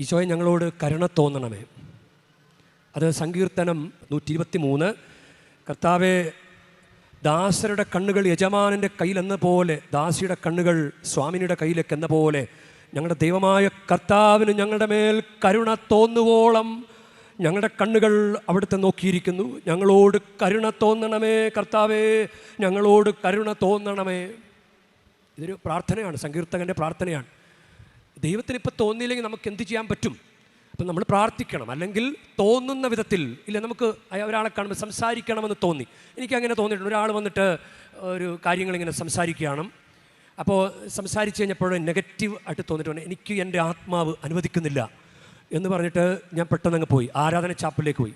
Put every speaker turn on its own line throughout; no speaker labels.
ഈശോയെ ഞങ്ങളോട് കരുണ തോന്നണമേ. അത് സങ്കീർത്തനം 123. കർത്താവെ, ദാസരുടെ കണ്ണുകൾ യജമാനൻ്റെ കയ്യിലെന്ന പോലെ, ദാസിയുടെ കണ്ണുകൾ സ്വാമിനിയുടെ കയ്യിലേക്ക് എന്ന പോലെ ഞങ്ങളുടെ ദൈവമായ കർത്താവിന് ഞങ്ങളുടെ മേൽ കരുണ തോന്നുവോളം ഞങ്ങളുടെ കണ്ണുകൾ അവിടുത്തെ നോക്കിയിരിക്കുന്നു. ഞങ്ങളോട് കരുണ തോന്നണമേ കർത്താവേ, ഞങ്ങളോട് കരുണ തോന്നണമേ. ഇതൊരു പ്രാർത്ഥനയാണ്, സങ്കീർത്തകൻ്റെ പ്രാർത്ഥനയാണ്. ദൈവത്തിനിപ്പോൾ തോന്നിയില്ലെങ്കിൽ നമുക്ക് എന്ത് ചെയ്യാൻ പറ്റും? അപ്പം നമ്മൾ പ്രാർത്ഥിക്കണം. അല്ലെങ്കിൽ തോന്നുന്ന വിധത്തിൽ ഇല്ല, നമുക്ക് ഒരാളെ കാണുമ്പോൾ സംസാരിക്കണമെന്ന് തോന്നി. എനിക്കങ്ങനെ തോന്നിയിട്ടുണ്ട്. ഒരാൾ വന്നിട്ട് ഒരു കാര്യങ്ങളിങ്ങനെ സംസാരിക്കുകയാണ്. അപ്പോൾ സംസാരിച്ച് കഴിഞ്ഞപ്പോൾ നെഗറ്റീവ് ആയിട്ട് തോന്നിയിട്ടുണ്ട്. എനിക്ക് എൻ്റെ ആത്മാവ് അനുവദിക്കുന്നില്ല എന്ന് പറഞ്ഞിട്ട് ഞാൻ പെട്ടെന്ന് അങ്ങ് പോയി ആരാധന ചാപ്പലിലേക്ക് പോയി.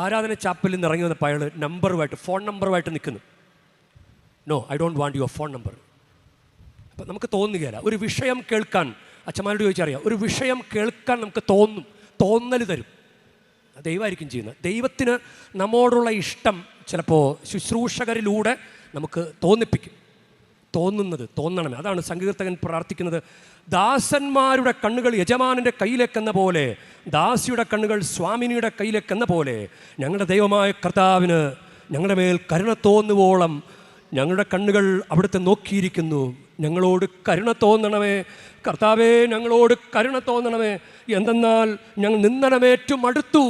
ആരാധന ചാപ്പലിൽ നിന്ന് ഇറങ്ങി വന്നപ്പോൾ അയാൾ ഫോൺ നമ്പറുമായിട്ട് നിൽക്കുന്നു. No, I don't want your phone number. അപ്പം നമുക്ക് തോന്നുകയില്ല. ഒരു വിഷയം കേൾക്കാൻ അച്ഛന്മാരോട് ചോദിച്ചറിയാം, ഒരു വിഷയം കേൾക്കാൻ നമുക്ക് തോന്നൽ തരും. ദൈവമായിരിക്കും ചെയ്യുന്നത്. ദൈവത്തിന് നമ്മോടുള്ള ഇഷ്ടം ചിലപ്പോൾ ശുശ്രൂഷകരിലൂടെ നമുക്ക് തോന്നണമേ. അതാണ് സങ്കീർത്തകൻ പ്രാർത്ഥിക്കുന്നത്. ദാസന്മാരുടെ കണ്ണുകൾ യജമാനൻ്റെ കയ്യിലേക്കെന്ന പോലെ, ദാസിയുടെ കണ്ണുകൾ സ്വാമിനിയുടെ കയ്യിലേക്കെന്ന പോലെ ഞങ്ങളുടെ ദൈവമായ കർത്താവിന് ഞങ്ങളുടെ മേൽ കരുണ തോന്നുവോളം ഞങ്ങളുടെ കണ്ണുകൾ അവിടുത്തെ നോക്കിയിരിക്കുന്നു. ഞങ്ങളോട് കരുണ തോന്നണമേ കർത്താവേ, ഞങ്ങളോട് കരുണ തോന്നണമേ. എന്തെന്നാൽ ഞങ്ങൾ നിന്ദനമേറ്റു മടുത്തു.